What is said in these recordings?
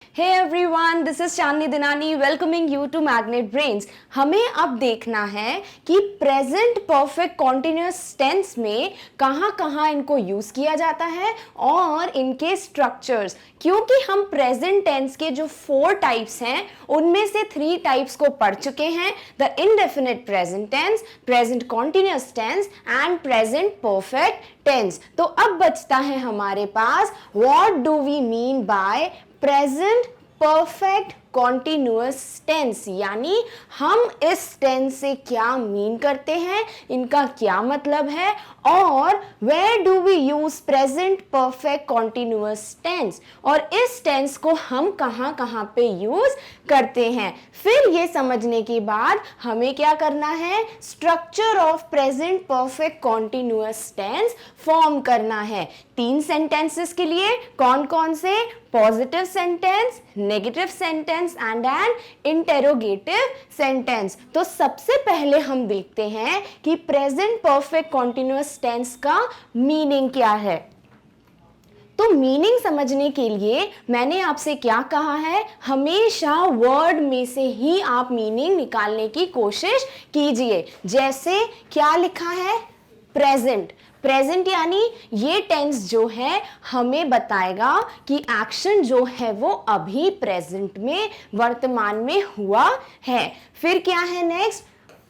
Hey everyone, this is Chandni Dinani welcoming you to Magnet Brains. हमें अब देखना है कि प्रेजेंट परफेक्ट कॉन्टिन्यूअस टेंस में कहाँ कहाँ इनको यूज किया जाता है और इनके स्ट्रक्चर्स। क्योंकि हम प्रेजेंट टेंस के जो 4 टाइप्स हैं उनमें से 3 टाइप्स को पढ़ चुके हैं, the indefinite present tense, present continuous tense and present perfect tense. तो अब बचता है हमारे पास what do we mean by present perfect continuous tense, यानी हम इस टेंस से क्या मीन करते हैं, इनका क्या मतलब है और where do we use present perfect continuous tense, और इस टेंस को हम कहाँ कहाँ पे यूज करते हैं। फिर ये समझने के बाद हमें क्या करना है, structure of present perfect continuous tense form करना है। 3 सेंटेंसेस के लिए कौन कौन से, positive sentence, negative sentence and an interrogative sentence. तो सबसे पहले हम देखते हैं कि प्रेजेंट परफेक्ट कॉन्टिन्यूअस टेंस का मीनिंग क्या है। तो मीनिंग समझने के लिए मैंने आपसे क्या कहा है, हमेशा वर्ड में से ही आप मीनिंग निकालने की कोशिश कीजिए। जैसे क्या लिखा है, प्रेजेंट। प्रेजेंट यानी ये टेंस जो है हमें बताएगा कि एक्शन जो है वो अभी प्रेजेंट में, वर्तमान में हुआ है। फिर क्या है नेक्स्ट,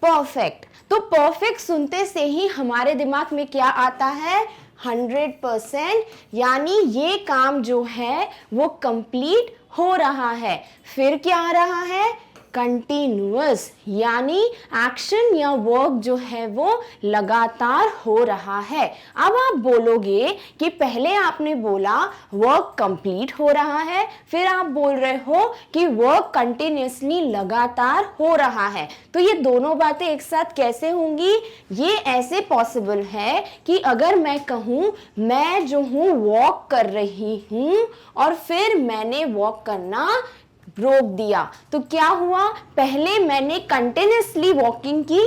परफेक्ट। तो परफेक्ट सुनते से ही हमारे दिमाग में क्या आता है, 100%, यानी ये काम जो है वो कंप्लीट हो रहा है। फिर क्या आ रहा है, कंटिन्यूअस, यानी एक्शन या वर्क जो है वो लगातार हो रहा है। अब आप बोलोगे कि पहले आपने बोला वर्क कंप्लीट हो रहा है, फिर आप बोल रहे हो कि वर्क कंटिन्यूअसली लगातार हो रहा है। तो ये दोनों बातें एक साथ कैसे होंगी, ये ऐसे पॉसिबल है कि अगर मैं कहूँ मैं जो हूँ वॉक कर रही हूँ और फिर मैंने वॉक करना रोक दिया, तो क्या हुआ, पहले मैंने कंटिन्यूअसली वॉकिंग की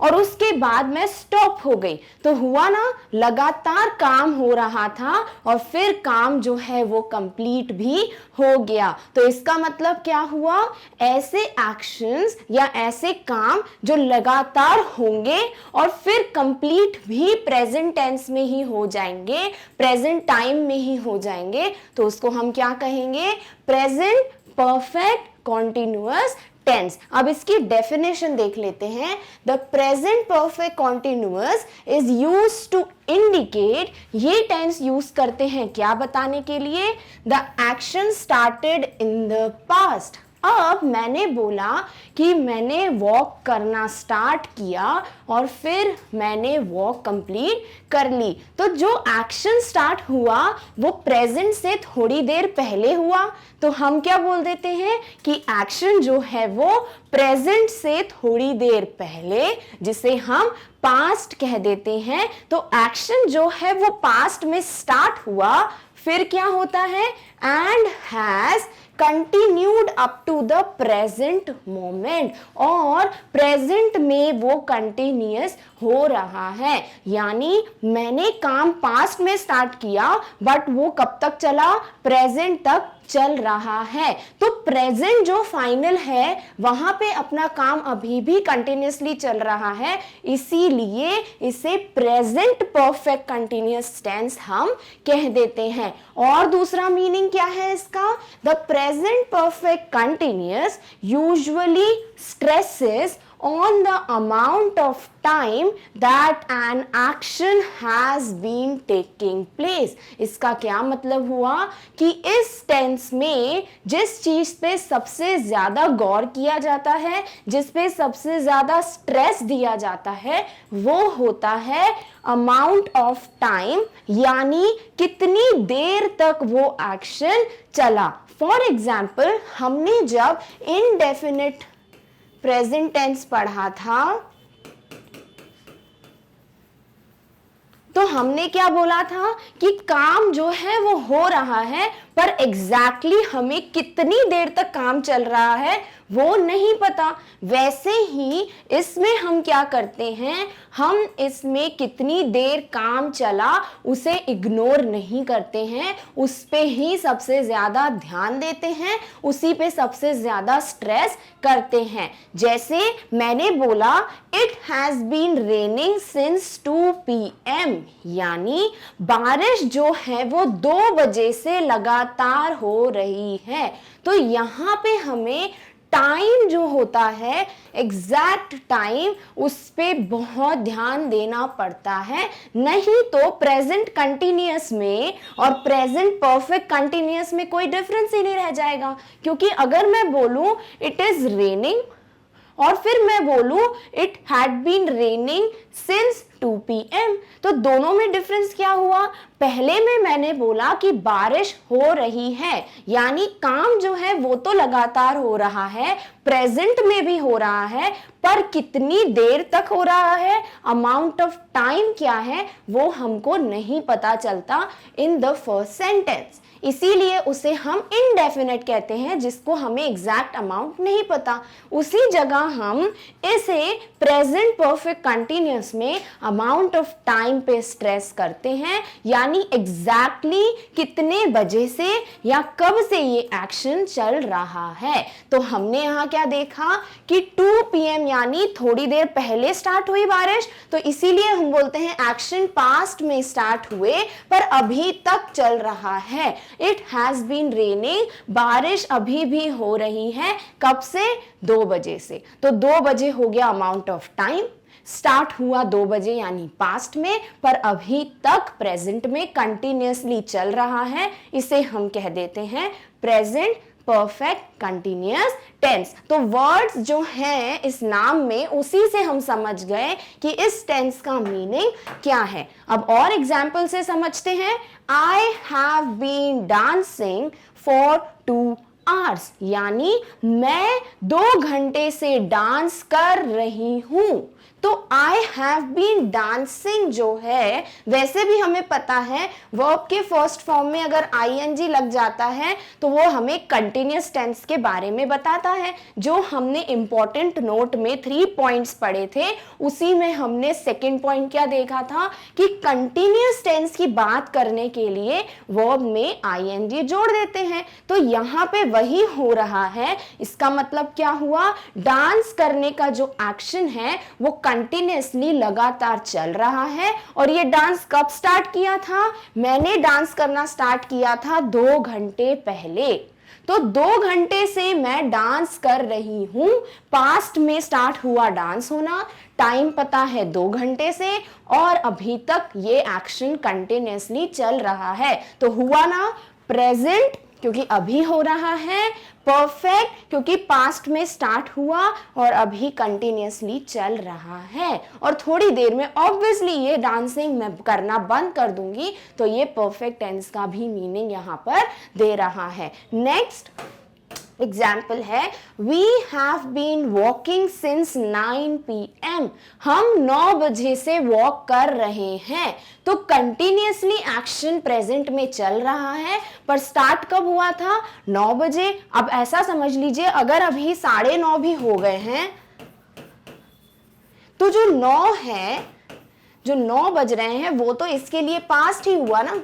और उसके बाद मैं स्टॉप हो गई, तो हुआ ना, लगातार काम हो रहा था और फिर काम जो है वो कंप्लीट भी हो गया। तो इसका मतलब क्या हुआ, ऐसे एक्शंस या ऐसे काम जो लगातार होंगे और फिर कंप्लीट भी प्रेजेंट टेंस में ही हो जाएंगे, प्रेजेंट टाइम में ही हो जाएंगे, तो उसको हम क्या कहेंगे, प्रेजेंट परफेक्ट कॉन्टिन्यूअस टेंस। अब इसकी डेफिनेशन देख लेते हैं। The present perfect continuous is used to indicate, ये टेंस यूज करते हैं क्या बताने के लिए, the action started in the past. अब मैंने बोला कि मैंने वॉक करना स्टार्ट किया और फिर मैंने वॉक कंप्लीट कर ली, तो जो एक्शन स्टार्ट हुआ वो प्रेजेंट से थोड़ी देर पहले हुआ, तो हम क्या बोल देते हैं कि एक्शन जो है वो प्रेजेंट से थोड़ी देर पहले, जिसे हम पास्ट कह देते हैं। तो एक्शन जो है वो पास्ट में स्टार्ट हुआ, फिर क्या होता है, and has continued up to the present moment, और प्रेजेंट में वो कंटिन्यूअस हो रहा है। यानी मैंने काम पास्ट में स्टार्ट किया बट वो कब तक चला, प्रेजेंट तक चल रहा है। तो प्रेजेंट जो फाइनल है वहां पे अपना काम अभी भी कंटिन्यूअसली चल रहा है, इसीलिए इसे प्रेजेंट परफेक्ट कंटिन्यूअस टेंस हम कह देते हैं। और दूसरा मीनिंग क्या है इसका, the present perfect continuous usually stresses on the amount of time that an action has been taking place। इसका क्या मतलब हुआ कि इस टेंस में जिस चीज पे सबसे ज्यादा गौर किया जाता है, जिस पे सबसे ज्यादा स्ट्रेस दिया जाता है, वो होता है अमाउंट ऑफ टाइम, यानी कितनी देर तक वो एक्शन चला। फॉर एग्जाम्पल, हमने जब इनडेफिनिट प्रेजेंट टेंस पढ़ा था तो हमने क्या बोला था कि काम जो है वो हो रहा है पर एग्जैक्टली हमें कितनी देर तक काम चल रहा है वो नहीं पता। वैसे ही इसमें हम क्या करते हैं, हम इसमें कितनी देर काम चला उसे इग्नोर नहीं करते हैं, उस पे ही सबसे ज्यादा ध्यान देते हैं, उसी पे सबसे ज्यादा स्ट्रेस करते हैं। जैसे मैंने बोला it has been raining since 2 PM, यानी बारिश जो है वो 2 बजे से लगातार हो रही है। तो यहाँ पे हमें टाइम जो होता है, एग्जैक्ट टाइम, उस पे बहुत ध्यान देना पड़ता है। नहीं तो प्रेजेंट कंटिन्यूअस में और प्रेजेंट परफेक्ट कंटिन्यूअस में कोई डिफरेंस ही नहीं रह जाएगा। क्योंकि अगर मैं बोलूं इट इज रेनिंग और फिर मैं बोलूं it had been raining since 2 PM, तो दोनों में डिफरेंस क्या हुआ। पहले में मैंने बोला कि बारिश हो रही है, यानी काम जो है वो तो लगातार हो रहा है, प्रेजेंट में भी हो रहा है, पर कितनी देर तक हो रहा है, अमाउंट ऑफ टाइम क्या है, वो हमको नहीं पता चलता इन द फर्स्ट सेंटेंस। इसीलिए उसे हम इनडेफिनेट कहते हैं, जिसको हमें एग्जैक्ट अमाउंट नहीं पता। उसी जगह हम इसे प्रेजेंट परफेक्ट कंटिन्यूअस में अमाउंट ऑफ टाइम पे स्ट्रेस करते हैं, यानी एग्जैक्टली कितने बजे से या कब से ये एक्शन चल रहा है। तो हमने यहाँ क्या देखा कि 2 PM यानी थोड़ी देर पहले स्टार्ट हुई बारिश, तो इसीलिए हम बोलते हैं एक्शन पास्ट में स्टार्ट हुए पर अभी तक चल रहा है। इट हैज बीन रेनिंग, बारिश अभी भी हो रही है, कब से, 2 बजे से। तो 2 बजे हो गया अमाउंट ऑफ टाइम, स्टार्ट हुआ 2 बजे यानी पास्ट में, पर अभी तक प्रेजेंट में कंटिन्यूअसली चल रहा है। इसे हम कह देते हैं प्रेजेंट परफेक्ट कंटिन्यूअस टेंस। तो वर्ड्स जो हैं इस नाम में, उसी से हम समझ गए कि इस टेंस का मीनिंग क्या है। अब और एग्जाम्पल से समझते हैं। I have been dancing for 2 hours, यानी मैं 2 घंटे से डांस कर रही हूं। तो आई हैव बीन डांसिंग जो है, वैसे भी हमें पता है वर्ब के फर्स्ट फॉर्म में अगर ing लग जाता है तो वो हमें कंटिन्यूअस टेंस के बारे में बताता है। जो हमने इंपॉर्टेंट नोट में 3 पॉइंट्स पढ़े थे, उसी में हमने सेकंड पॉइंट क्या देखा था कि कंटिन्यूअस टेंस की बात करने के लिए वर्ब में ing जोड़ देते हैं। तो यहाँ पे वही हो रहा है। इसका मतलब क्या हुआ, डांस करने का जो एक्शन है वो कंटिन्यूअसली लगातार चल रहा है। और ये डांस कब स्टार्ट किया था, मैंने डांस करना स्टार्ट किया था 2 घंटे पहले। तो 2 घंटे से मैं डांस कर रही हूं, पास्ट में स्टार्ट हुआ डांस होना, टाइम पता है 2 घंटे से, और अभी तक ये एक्शन कंटिन्यूअसली चल रहा है। तो हुआ ना प्रेजेंट क्योंकि अभी हो रहा है, परफेक्ट क्योंकि पास्ट में स्टार्ट हुआ और अभी कंटिन्यूअसली चल रहा है। और थोड़ी देर में ऑब्वियसली ये डांसिंग मैं करना बंद कर दूंगी, तो ये परफेक्ट टेंस का भी मीनिंग यहाँ पर दे रहा है। नेक्स्ट एग्जाम्पल है we have been walking since 9 PM, हम 9 बजे से वॉक कर रहे हैं। तो कंटिन्यूअसली एक्शन प्रेजेंट में चल रहा है, पर स्टार्ट कब हुआ था, 9 बजे। अब ऐसा समझ लीजिए अगर अभी 9:30 भी हो गए हैं, तो जो 9 है, जो 9 बज रहे हैं, वो तो इसके लिए पास्ट ही हुआ ना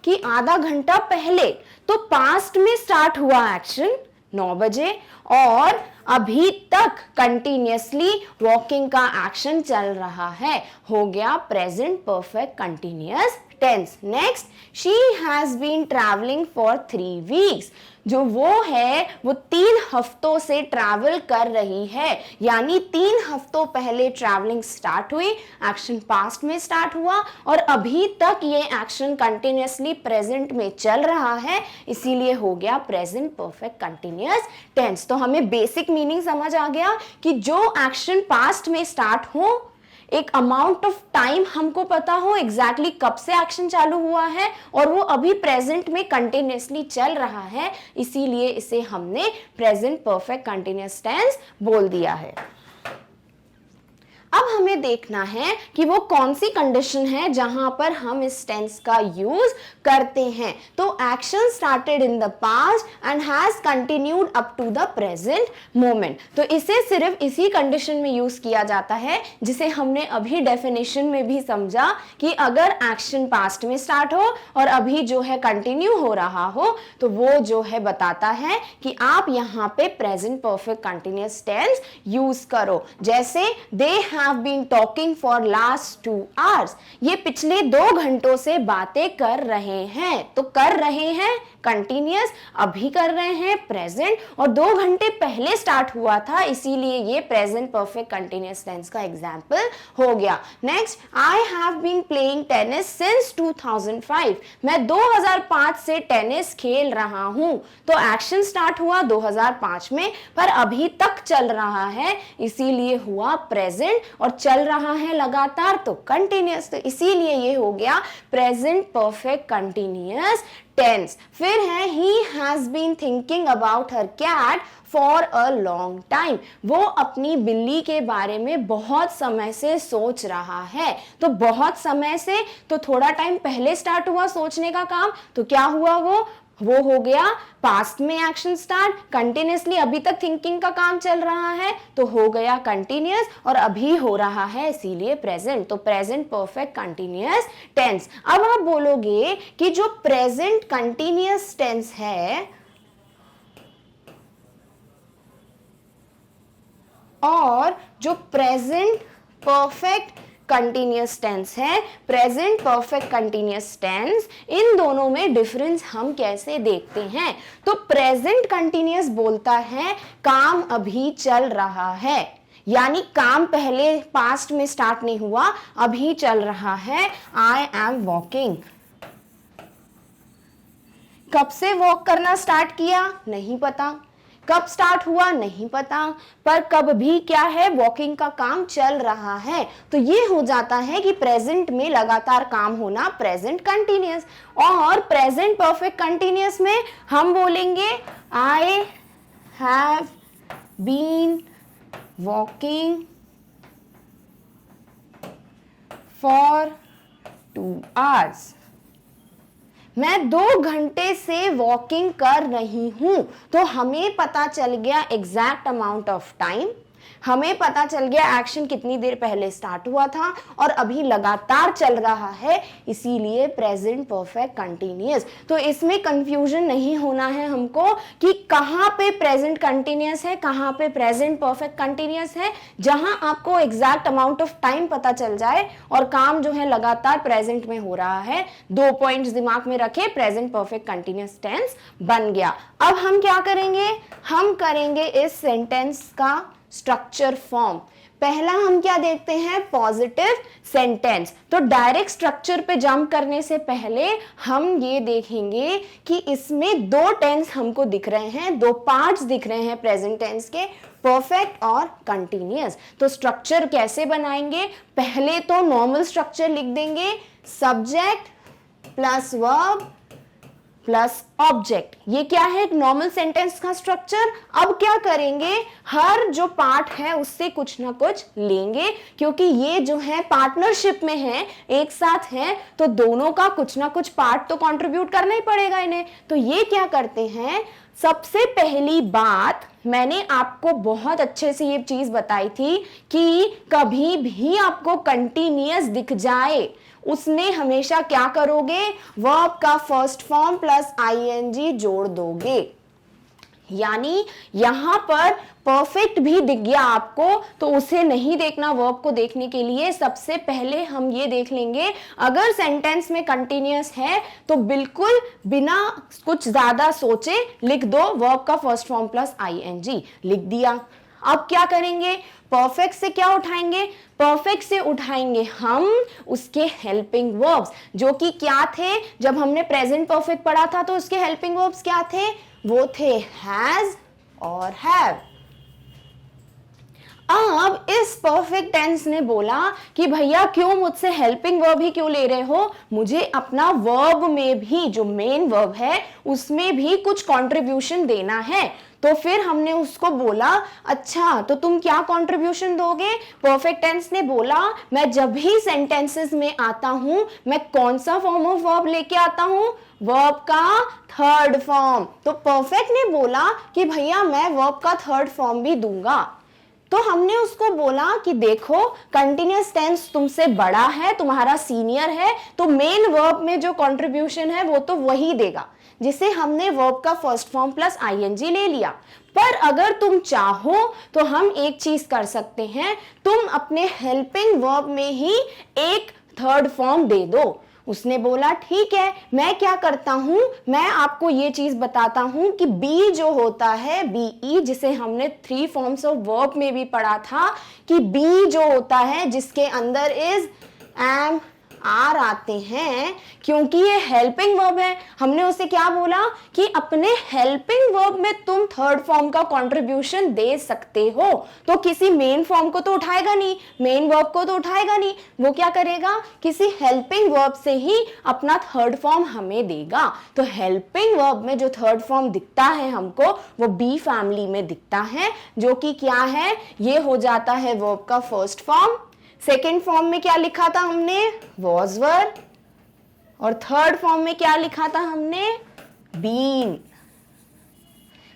कि आधा घंटा पहले। तो पास्ट में स्टार्ट हुआ एक्शन 9 बजे और अभी तक कंटिन्यूअसली वॉकिंग का एक्शन चल रहा है, हो गया present perfect continuous tense. Next, she has been travelling for 3 weeks, जो वो है वो 3 हफ्तों से ट्रैवल कर रही है, यानी 3 हफ्तों पहले ट्रैवलिंग स्टार्ट हुई, एक्शन पास्ट में स्टार्ट हुआ और अभी तक ये एक्शन कंटिन्यूअसली प्रेजेंट में चल रहा है, इसीलिए हो गया प्रेजेंट परफेक्ट कंटिन्यूअस टेंस। तो हमें बेसिक मीनिंग समझ आ गया कि जो एक्शन पास्ट में स्टार्ट हो, एक अमाउंट ऑफ टाइम हमको पता हो एग्जैक्टली कब से एक्शन चालू हुआ है और वो अभी प्रेजेंट में कंटिन्यूअसली चल रहा है, इसीलिए इसे हमने प्रेजेंट परफेक्ट कंटिन्यूअस टेंस बोल दिया है। अब हमें देखना है कि वो कौन सी कंडीशन है जहां पर हम इस टेंस का यूज करते हैं। तो action started in the past and has continued up to the present moment. तो इसे सिर्फ इसी कंडीशन में यूज किया जाता है जिसे हमने अभी डेफिनेशन में भी समझा कि अगर एक्शन पास्ट में स्टार्ट हो और अभी जो है कंटिन्यू हो रहा हो तो वो जो है बताता है कि आप यहाँ पे present perfect continuous tense use करो। जैसे they have been talking for last 2 hours, ये पिछले 2 घंटों से बातें कर रहे हैं। तो कर रहे हैं कंटिन्यूअस, अभी कर रहे हैं प्रेजेंट, और 2 घंटे पहले स्टार्ट हुआ था, इसीलिए ये प्रेजेंट परफेक्ट कंटिन्यूअस टेंस का एग्जाम्पल हो गया। Next, I have been playing tennis since 2005, मैं 2005 से टेनिस खेल रहा हूं। तो एक्शन स्टार्ट हुआ 2005 में पर अभी तक चल रहा है, इसीलिए हुआ प्रेजेंट, और चल रहा है लगातार तो कंटिन्यूअस। तो इसीलिए ये हो गया प्रेजेंट परफेक्ट कंटिन्यूअस टेंस। फिर है he has been thinking about her cat for a long time, वो अपनी बिल्ली के बारे में बहुत समय से सोच रहा है। तो बहुत समय से तो थोड़ा टाइम पहले स्टार्ट हुआ सोचने का काम, तो क्या हुआ वो हो गया पास्ट में एक्शन स्टार्ट, कंटिन्यूअसली अभी तक थिंकिंग का काम चल रहा है तो हो गया कंटिन्यूअस, और अभी हो रहा है इसीलिए प्रेजेंट। तो प्रेजेंट परफेक्ट कंटिन्यूअस टेंस। अब आप बोलोगे कि जो प्रेजेंट कंटिन्यूअस टेंस है और जो प्रेजेंट परफेक्ट कंटिन्यूअस टेंस है, प्रेजेंट परफेक्ट कंटिन्यूअस टेंस, इन दोनों में डिफरेंस हम कैसे देखते हैं। तो प्रेजेंट कंटिन्यूअस बोलता है काम अभी चल रहा है, यानी काम पहले पास्ट में स्टार्ट नहीं हुआ, अभी चल रहा है। आई एम वॉकिंग, कब से वॉक करना स्टार्ट किया नहीं पता, कब स्टार्ट हुआ नहीं पता, पर कब भी क्या है वॉकिंग का काम चल रहा है। तो ये हो जाता है कि प्रेजेंट में लगातार काम होना प्रेजेंट कंटिन्यूअस। और प्रेजेंट परफेक्ट कंटिन्यूअस में हम बोलेंगे I have been walking for 2 hours, मैं 2 घंटे से वॉकिंग कर रही हूं। तो हमें पता चल गया एग्जैक्ट अमाउंट ऑफ टाइम, हमें पता चल गया एक्शन कितनी देर पहले स्टार्ट हुआ था और अभी लगातार चल रहा है, इसीलिए प्रेजेंट परफेक्ट कंटिन्यूअस। तो इसमें कंफ्यूजन नहीं होना है हमको कि कहां पे प्रेजेंट कंटिन्यूअस है, कहां पे प्रेजेंट परफेक्ट कंटिन्यूअस है। जहां आपको एग्जैक्ट अमाउंट ऑफ टाइम पता चल जाए और काम जो है लगातार प्रेजेंट में हो रहा है, 2 पॉइंट्स दिमाग में रखे, प्रेजेंट परफेक्ट कंटिन्यूअस टेंस बन गया। अब हम क्या करेंगे, हम करेंगे इस सेंटेंस का स्ट्रक्चर फॉर्म। पहला हम क्या देखते हैं, पॉजिटिव सेंटेंस। तो डायरेक्ट स्ट्रक्चर पे जंप करने से पहले हम ये देखेंगे कि इसमें 2 टेंस हमको दिख रहे हैं, 2 पार्ट्स दिख रहे हैं प्रेजेंट टेंस के, परफेक्ट और कंटिन्यूअस। तो स्ट्रक्चर कैसे बनाएंगे, पहले तो नॉर्मल स्ट्रक्चर लिख देंगे, subject plus verb plus object. ये क्या है, एक नॉर्मल सेंटेंस का स्ट्रक्चर। अब क्या करेंगे, हर जो पार्ट है उससे कुछ ना कुछ लेंगे, क्योंकि ये जो है पार्टनरशिप में है, एक साथ है, तो दोनों का कुछ ना कुछ पार्ट तो कंट्रीब्यूट करना ही पड़ेगा इन्हें। तो ये क्या करते हैं, सबसे पहली बात मैंने आपको बहुत अच्छे से ये चीज बताई थी कि कभी भी आपको कंटिन्यूअस दिख जाए उसमें हमेशा क्या करोगे, वर्ब का फर्स्ट फॉर्म प्लस आईएनजी जोड़ दोगे। यानी यहां पर परफेक्ट भी दिख गया आपको तो उसे नहीं देखना, वर्ब को देखने के लिए सबसे पहले हम ये देख लेंगे, अगर सेंटेंस में कंटिन्यूअस है तो बिल्कुल बिना कुछ ज्यादा सोचे लिख दो वर्ब का फर्स्ट फॉर्म प्लस आईएनजी, लिख दिया। अब क्या करेंगे, परफेक्ट से क्या उठाएंगे, परफेक्ट से उठाएंगे हम उसके हेल्पिंग वर्ब्स, जो कि क्या थे, जब हमने प्रेजेंट परफेक्ट पढ़ा था तो उसके हेल्पिंग वर्ब्स क्या थे, वो थे हैज और हैव। अब इस परफेक्ट टेंस ने बोला कि भैया क्यों मुझसे हेल्पिंग वर्ब ही क्यों ले रहे हो, मुझे अपना वर्ब में भी, जो मेन वर्ब है उसमें भी कुछ कंट्रीब्यूशन देना है। तो फिर हमने उसको बोला अच्छा तो तुम क्या कंट्रीब्यूशन दोगे। परफेक्ट टेंस ने बोला मैं जब भी सेंटेंसेस में आता हूं मैं कौन सा फॉर्म ऑफ वर्ब लेके आता हूं, वर्ब का थर्ड फॉर्म। तो परफेक्ट ने बोला कि भैया मैं वर्ब का थर्ड फॉर्म भी दूंगा। तो हमने उसको बोला कि देखो कंटिन्यूअस टेंस तुमसे बड़ा है, तुम्हारा सीनियर है, तो मेन वर्ब में जो कंट्रीब्यूशन है वो तो वही देगा, जिसे हमने वर्ब का फर्स्ट फॉर्म प्लस आईएनजी ले लिया। पर अगर तुम चाहो तो हम एक चीज कर सकते हैं, तुम अपने हेल्पिंग वर्ब में ही एक थर्ड फॉर्म दे दो। उसने बोला ठीक है, मैं क्या करता हूं, मैं आपको ये चीज बताता हूं कि बी जो होता है, बीई, जिसे हमने 3 फॉर्म्स ऑफ वर्ब में भी पढ़ा था कि बी जो होता है जिसके अंदर इज, एम, आर आते हैं, क्योंकि ये हेल्पिंग वर्ब है, हमने उसे क्या बोला कि अपने हेल्पिंग वर्ब में तुम थर्ड फॉर्म का कंट्रीब्यूशन दे सकते हो। तो किसी मेन फॉर्म को तो उठाएगा नहीं, मेन वर्ब को तो उठाएगा नहीं, वो क्या करेगा, किसी हेल्पिंग वर्ब से ही अपना थर्ड फॉर्म हमें देगा। तो हेल्पिंग वर्ब में जो थर्ड फॉर्म दिखता है हमको, वो बी फैमिली में दिखता है, जो कि क्या है, ये हो जाता है वर्ब का फर्स्ट फॉर्म। सेकेंड फॉर्म में क्या लिखा था हमने, वॉज वर, और थर्ड फॉर्म में क्या लिखा था हमने, बीन।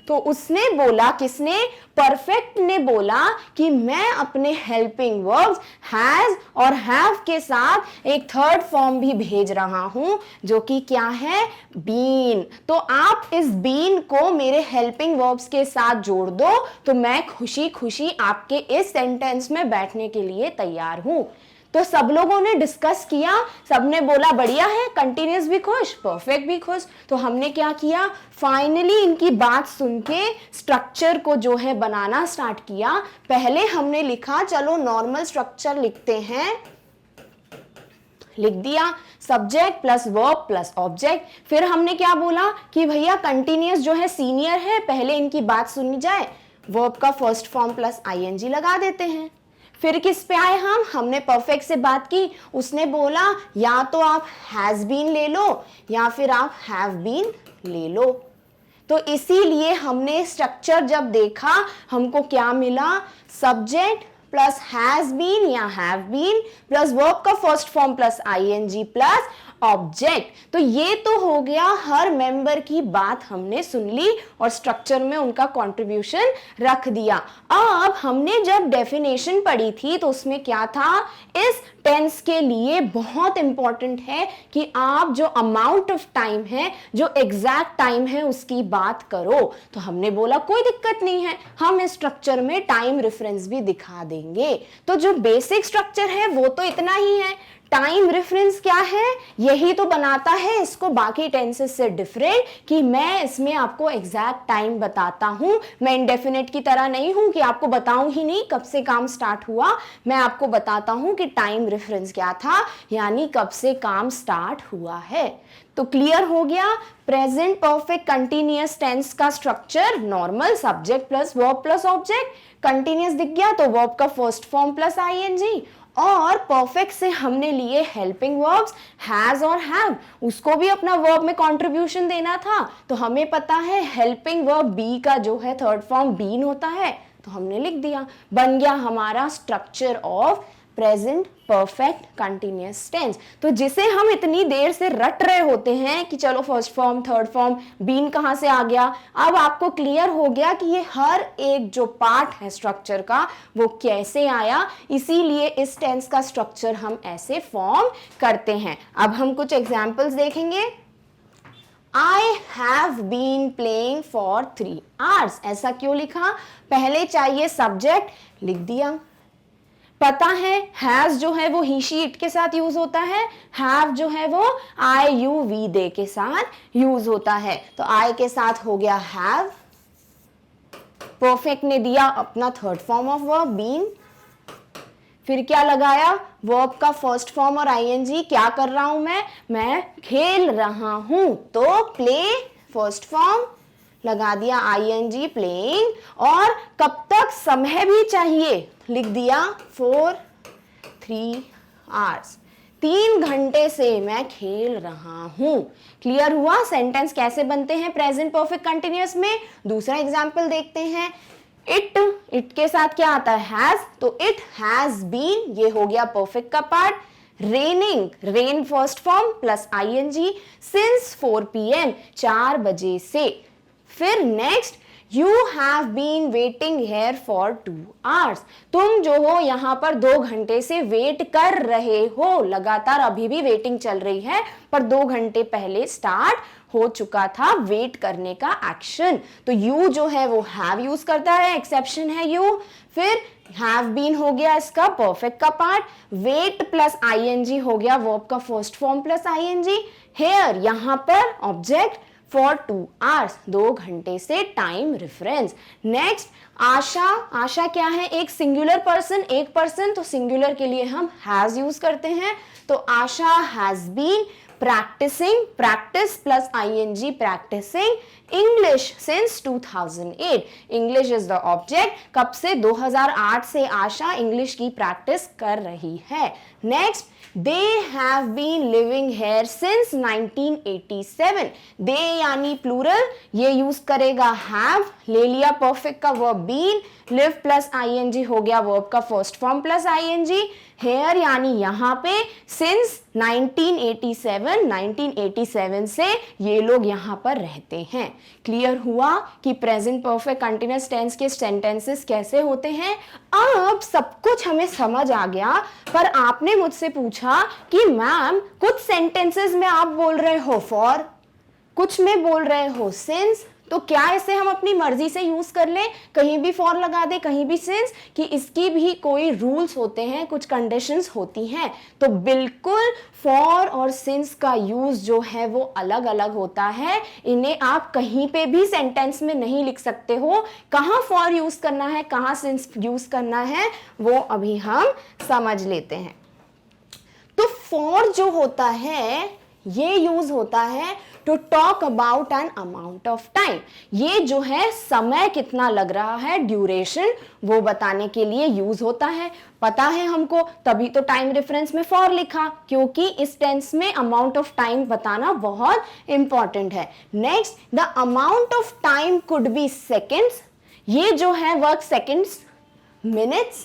तो उसने बोला, किसने, परफेक्ट ने बोला कि मैं अपने हेल्पिंग वर्ब्स हैज और हैव के साथ एक थर्ड फॉर्म भी भेज रहा हूं, जो कि क्या है, बीन। तो आप इस बीन को मेरे हेल्पिंग वर्ब्स के साथ जोड़ दो, तो मैं खुशी खुशी आपके इस सेंटेंस में बैठने के लिए तैयार हूं। तो सब लोगों ने डिस्कस किया, सबने बोला बढ़िया है, कंटिन्यूअस भी खुश, परफेक्ट भी खुश। तो हमने क्या किया, फाइनली इनकी बात सुन के स्ट्रक्चर को जो है बनाना स्टार्ट किया। पहले हमने लिखा, चलो नॉर्मल स्ट्रक्चर लिखते हैं, लिख दिया subject plus verb plus object. फिर हमने क्या बोला कि भैया कंटिन्यूअस जो है सीनियर है, पहले इनकी बात सुनी जाए, वर्ब का फर्स्ट फॉर्म प्लस आईएनजी लगा देते हैं। फिर किस पे आए हम, हमने परफेक्ट से बात की, उसने बोला या तो आप हैज बीन ले लो या फिर आप हैव बीन ले लो। तो इसीलिए हमने स्ट्रक्चर जब देखा, हमको क्या मिला, सब्जेक्ट प्लस हैज बीन या हैव बीन प्लस वर्ब का first form plus ING plus object. तो ये तो हो गया, हर मेंबर की बात हमने सुन ली और स्ट्रक्चर में उनका कंट्रीब्यूशन रख दिया। अब हमने जब डेफिनेशन पढ़ी थी तो उसमें क्या था, इस टेंस के लिए बहुत इंपॉर्टेंट है कि आप जो अमाउंट ऑफ टाइम है, जो एग्जैक्ट टाइम है, उसकी बात करो। तो हमने बोला कोई दिक्कत नहीं है, हम इस स्ट्रक्चर में टाइम रेफरेंस भी दिखा देंगे। तो जो बेसिक स्ट्रक्चर है वो तो इतना ही है। टाइम रेफरेंस क्या है, यही तो बनाता है इसको बाकी टेंसेस से डिफरेंट, कि मैं इसमें आपको एग्जैक्ट टाइम बताता हूं। मैं इंडेफिनिट की तरह नहीं हूं कि आपको बताऊं ही नहीं कब से काम स्टार्ट हुआ, मैं आपको बताता हूं कि टाइम रेफरेंस क्या था, यानी कब से काम स्टार्ट हुआ है। तो क्लियर हो गया, प्रेजेंट परफेक्ट कंटिन्यूअस टेंस का structure, normal subject plus verb plus object, continuous दिख गया तो वर्ब का फर्स्ट फॉर्म प्लस आईएनजी, और परफेक्ट से हमने लिए हेल्पिंग वर्ब्स हैज और हैव, उसको भी अपना वर्ब में कंट्रीब्यूशन देना था। तो हमें पता है हेल्पिंग वर्ब बी का जो है थर्ड फॉर्म बीन होता है, तो हमने लिख दिया, बन गया हमारा structure of present perfect continuous tense. तो जिसे हम इतनी देर से रट रहे होते हैं कि चलो first form third form been कहां से आ गया, अब आपको क्लियर हो गया कि ये हर एक जो पार्ट है स्ट्रक्चर का वो कैसे आया। इसीलिए इस टेंस का स्ट्रक्चर हम ऐसे फॉर्म करते हैं। अब हम कुछ एग्जाम्पल्स देखेंगे। I have been playing for 3 hours, ऐसा क्यों लिखा, पहले चाहिए सब्जेक्ट, लिख दिया। पता है हैज जो है वो ही शी इट के साथ यूज होता है, हैव जो है वो आई यू वी दे के साथ यूज होता है। तो आई के साथ हो गया हैव, परफेक्ट ने दिया अपना third form of verb been, फिर क्या लगाया, वर्ब का फर्स्ट फॉर्म और आईएनजी। क्या कर रहा हूं मैं खेल रहा हूं, तो प्ले फर्स्ट फॉर्म, लगा दिया ing प्लेइंग, और कब तक समय भी चाहिए, लिख दिया 3 hours, 3 घंटे से मैं खेल रहा हूं। क्लियर हुआ? सेंटेंस कैसे बनते हैं प्रेजेंट परफेक्ट कंटिन्यूअस में। दूसरा एग्जांपल देखते हैं। इट के साथ क्या आता है? हैज, तो इट हैज बीन, ये हो गया परफेक्ट का part. Raining, rain first form plus ing, since 4 PM, 4 बजे से। फिर next, you have been waiting here for 2 hours, तुम जो हो यहां पर 2 घंटे से वेट कर रहे हो, लगातार अभी भी वेटिंग चल रही है, पर 2 घंटे पहले स्टार्ट हो चुका था वेट करने का एक्शन। तो यू जो है वो हैव यूज करता है, एक्सेप्शन है यू। फिर हैव बीन हो गया इसका परफेक्ट का पार्ट, वेट प्लस ing हो गया वर्ब का first form plus ing, here यहां पर ऑब्जेक्ट, फॉर 2 hours, 2 घंटे से time reference. Next, Asha, Asha क्या है? एक सिंगुलर पर्सन, एक पर्सन, तो सिंगुलर के लिए हम हैज यूज करते हैं। तो Asha has been practising, practice plus ing, practising English since 2008, English is the object, कब से? 2008 से आशा इंग्लिश की प्रैक्टिस कर रही है। Next, they have been living here since 1987, they यानी प्लूरल, ये यूज करेगा हैव, ले लिया परफेक्ट का verb been, live plus ing हो गया वर्ब का first form plus ing, here यानी यहां पे सिंस 1987, 1987 से ये लोग यहां पर रहते हैं। क्लियर हुआ कि प्रेजेंट परफेक्ट कंटिन्यूअस टेंस के सेंटेंसेस कैसे होते हैं। अब सब कुछ हमें समझ आ गया, पर आपने मुझसे पूछा कि मैम कुछ सेंटेंसेस में आप बोल रहे हो फॉर, कुछ में बोल रहे हो सिंस, तो क्या इसे हम अपनी मर्जी से यूज कर लें, कहीं भी फॉर लगा दे, कहीं भी सिंस, कि इसकी भी कोई रूल्स होते हैं, कुछ कंडीशंस होती हैं? तो बिल्कुल फॉर और सिंस का यूज जो है वो अलग अलग होता है, इन्हें आप कहीं पे भी सेंटेंस में नहीं लिख सकते हो। कहाँ फॉर यूज करना है, कहाँ सिंस यूज करना है, वो अभी हम समझ लेते हैं। तो फॉर जो होता है ये यूज होता है to talk about an amount of time, ये जो है समय कितना लग रहा है, ड्यूरेशन, वो बताने के लिए यूज होता है। पता है हमको, तभी तो टाइम रेफरेंस में फॉर लिखा, क्योंकि इस टेंस में अमाउंट ऑफ टाइम बताना बहुत इंपॉर्टेंट है। Next, the amount of time could be seconds, ये जो है work seconds, minutes,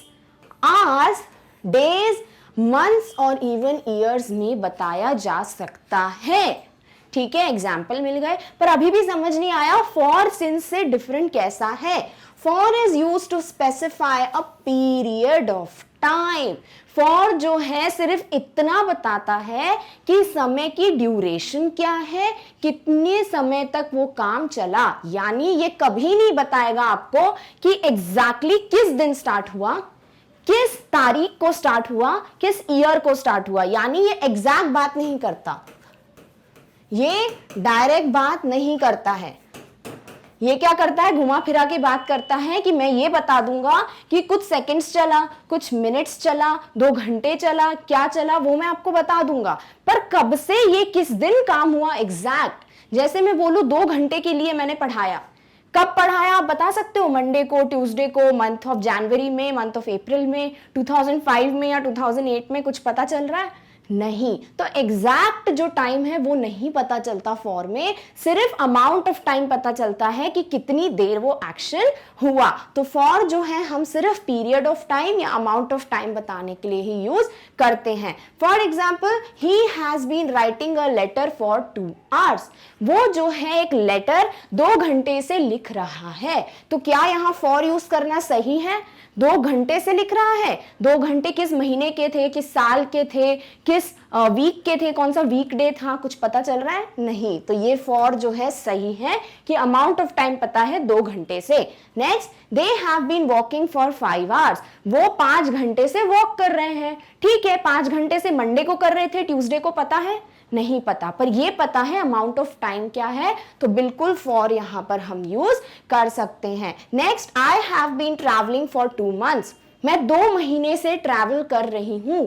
hours, days, months और इवन ईयर्स में बताया जा सकता है। ठीक है, एग्जाम्पल मिल गए, पर अभी भी समझ नहीं आया फॉर सिंस से डिफरेंट कैसा है। For is used to specify a period of time, for जो है सिर्फ इतना बताता है कि समय की ड्यूरेशन क्या है, कितने समय तक वो काम चला, यानी ये कभी नहीं बताएगा आपको कि एग्जैक्टली किस दिन स्टार्ट हुआ, किस तारीख को स्टार्ट हुआ, किस ईयर को स्टार्ट हुआ, यानी ये एग्जैक्ट बात नहीं करता, ये डायरेक्ट बात नहीं करता है। ये क्या करता है, घुमा फिरा के बात करता है कि मैं ये बता दूंगा कि कुछ सेकंड्स चला, कुछ मिनट्स चला, 2 घंटे चला, क्या चला वो मैं आपको बता दूंगा, पर कब से, ये किस दिन काम हुआ एग्जैक्ट। जैसे मैं बोलूं 2 घंटे के लिए मैंने पढ़ाया, कब पढ़ाया आप बता सकते हो, मंडे को, ट्यूसडे को, मंथ ऑफ जनवरी में, मंथ ऑफ अप्रैल में, 2005 में या 2008 में, कुछ पता चल रहा है? नहीं। तो एग्जैक्ट जो टाइम है वो नहीं पता चलता फॉर में, सिर्फ अमाउंट ऑफ टाइम पता चलता है कि कितनी देर वो एक्शन हुआ। तो फॉर जो है हम सिर्फ पीरियड ऑफ टाइम या अमाउंट ऑफ टाइम बताने के लिए ही यूज करते हैं। For example, he has been writing a letter for 2 hours, वो जो है एक लेटर 2 घंटे से लिख रहा है। तो क्या यहाँ फॉर यूज करना सही है? 2 घंटे से लिख रहा है, 2 घंटे किस महीने के थे, किस साल के थे, किस वीक के थे, कौन सा वीक डे था, कुछ पता चल रहा है? नहीं। तो ये फॉर जो है सही है कि अमाउंट ऑफ टाइम पता है 2 घंटे से। Next, they have been walking for 5 hours, वो 5 घंटे से वॉक कर रहे हैं। ठीक है, 5 घंटे से मंडे को कर रहे थे, ट्यूसडे को पता है? नहीं पता, पर ये पता है अमाउंट ऑफ टाइम क्या है, तो बिल्कुल फॉर यहां पर हम यूज कर सकते हैं। Next, I have been travelling for 2 months, मैं 2 महीने से ट्रैवल कर रही हूं।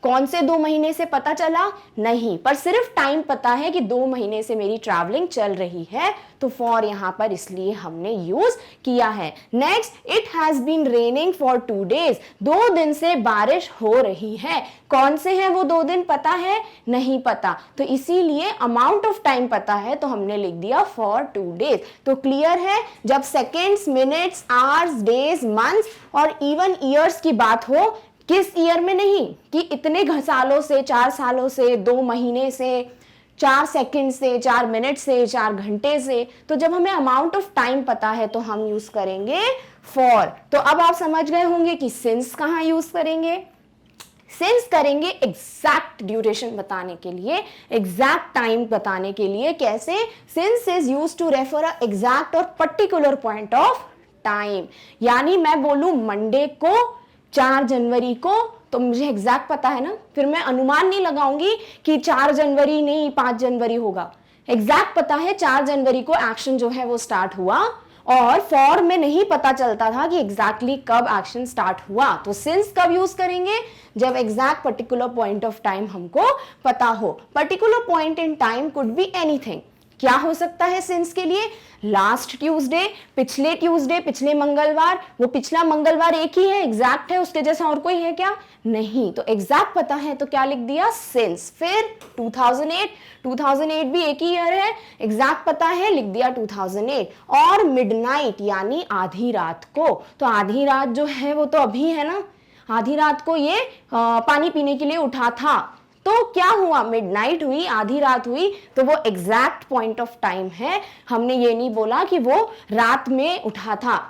कौन से 2 महीने से पता चला? नहीं, पर सिर्फ टाइम पता है कि 2 महीने से मेरी ट्रैवलिंग चल रही है, तो फॉर यहां पर इसलिए हमने यूज किया है। Next, it has been raining for 2 days, 2 दिन से बारिश हो रही है। कौन से हैं वो 2 दिन पता है? नहीं पता, तो इसीलिए अमाउंट ऑफ टाइम पता है, तो हमने लिख दिया फॉर 2 days। तो क्लियर है, जब seconds, minutes, hours, days, months और इवन ईयर्स की बात हो, किस ईयर में नहीं कि इतने सालों से, 4 सालों से, 2 महीने से, 4 सेकंड से, 4 मिनट से, 4 घंटे से, तो जब हमें अमाउंट ऑफ टाइम पता है तो हम यूज करेंगे फॉर। तो अब आप समझ गए होंगे कि सिंस कहां यूज करेंगे। सिंस करेंगे एग्जैक्ट ड्यूरेशन बताने के लिए, एग्जैक्ट टाइम बताने के लिए। कैसे? Since is use to refer a exact और पर्टिकुलर पॉइंट ऑफ टाइम। यानी मैं बोलूं मंडे को 4 जनवरी को, तो मुझे एग्जैक्ट पता है ना, फिर मैं अनुमान नहीं लगाऊंगी कि 4 जनवरी नहीं 5 जनवरी होगा। एग्जैक्ट पता है 4 जनवरी को एक्शन जो है वो स्टार्ट हुआ, और फॉर में नहीं पता चलता था कि एग्जैक्टली कब एक्शन स्टार्ट हुआ। तो सिंस कब यूज करेंगे? जब exact particular point of time हमको पता हो। Particular point in time could be anything. क्या हो सकता है सिंस के लिए? लास्ट ट्यूसडे, पिछले ट्यूसडे, पिछले मंगलवार। वो पिछला मंगलवार एक ही है, एग्जैक्ट है, उसके जैसा और कोई है क्या? नहीं। तो एग्जैक्ट पता है तो क्या लिख दिया? सिंस। फिर 2008, 2008 भी एक ही ईयर है, एग्जैक्ट पता है, लिख दिया 2008। और मिडनाइट यानी आधी रात को, तो आधी रात जो है वो तो अभी है ना, आधी रात को ये पानी पीने के लिए उठा था, तो क्या हुआ? मिडनाइट हुई, आधी रात हुई, तो वो एग्जैक्ट पॉइंट ऑफ टाइम है। हमने ये नहीं बोला कि वो रात में उठा था,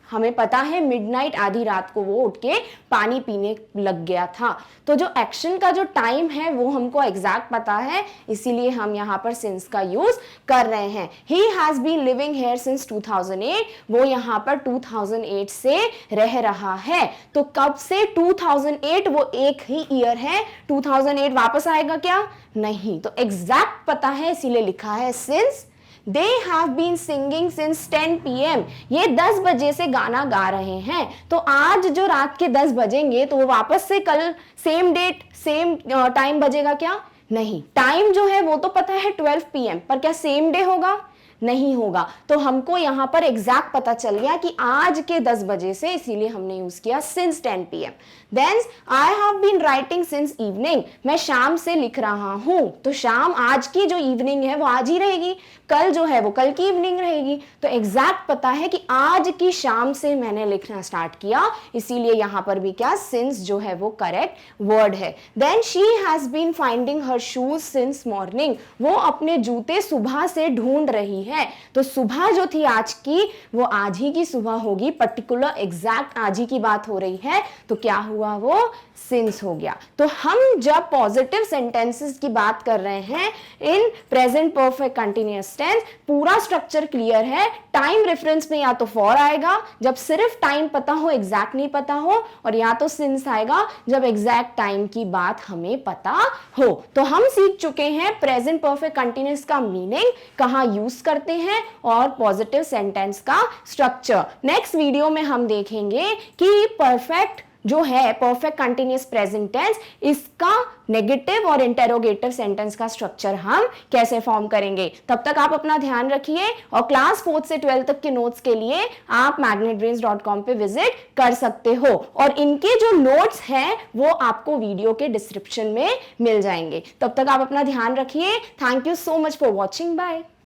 हमें पता है मिडनाइट, आधी रात को वो उठ के पानी पीने लग गया था। तो जो एक्शन का जो टाइम है वो हमको एग्जैक्ट पता है, इसीलिए हम यहाँ पर सिंस का यूज कर रहे हैं। He has been living here since 2008, वो यहाँ पर 2008 से रह रहा है। तो कब से? 2008, वो एक ही ईयर है। 2008 वापस आएगा क्या? नहीं। तो एग्जैक्ट पता है, इसीलिए लिखा है since. They have been singing since 10 PM, ये 10 बजे से गाना गा रहे हैं। तो आज जो रात के 10 बजेंगे तो वो वापस से कल सेम डेट सेम टाइम बजेगा क्या? नहीं। टाइम जो है वो तो पता है 12 PM, पर क्या सेम डे होगा? नहीं होगा। तो हमको यहाँ पर एग्जैक्ट पता चल गया कि आज के 10 बजे से, इसीलिए हमने यूज किया since 10 PM। Then I have been writing since evening, मैं शाम से लिख रहा हूं। तो शाम, आज की जो इवनिंग है वो आज ही रहेगी, कल जो है वो कल की इवनिंग रहेगी। तो एग्जैक्ट पता है कि आज की शाम से मैंने लिखना स्टार्ट किया, इसीलिए यहां पर भी क्या? सिंस जो है वो करेक्ट वर्ड है। Then she has been finding her shoes since morning, वो अपने जूते सुबह से ढूंढ रही है। तो सुबह जो थी आज की, वो आज ही की सुबह होगी, पर्टिकुलर एग्जैक्ट आज ही की बात हो रही है, तो क्या हुआ? वो सिंस हो गया। तो हम जब पॉजिटिव सेंटेंसेस की बात कर रहे हैं in present perfect continuous tense, पूरा स्ट्रक्चर क्लियर है। टाइम रेफरेंस में या तो फॉर आएगा जब सिर्फ टाइम पता हो, एग्जैक्ट नहीं पता हो, और या तो सिंस आएगा जब एग्जैक्ट टाइम की बात हमें पता हो। तो हम सीख चुके हैं प्रेजेंट परफेक्ट कंटिन्यूअस का मीनिंग, कहां यूज करते हैं, और पॉजिटिव सेंटेंस का स्ट्रक्चर। नेक्स्ट वीडियो में हम देखेंगे कि परफेक्ट जो है, परफेक्ट कंटिन्यूअस प्रेजेंट टेंस, इसका नेगेटिव और इंटेरोगेटिव सेंटेंस का स्ट्रक्चर हम कैसे फॉर्म करेंगे। तब तक आप अपना ध्यान रखिए, और क्लास 4th से 12th तक के नोट्स के लिए आप magnetbrains.com पे विजिट कर सकते हो, और इनके जो नोट्स हैं वो आपको वीडियो के डिस्क्रिप्शन में मिल जाएंगे। तब तक आप अपना ध्यान रखिए। Thank you so much for watching. Bye.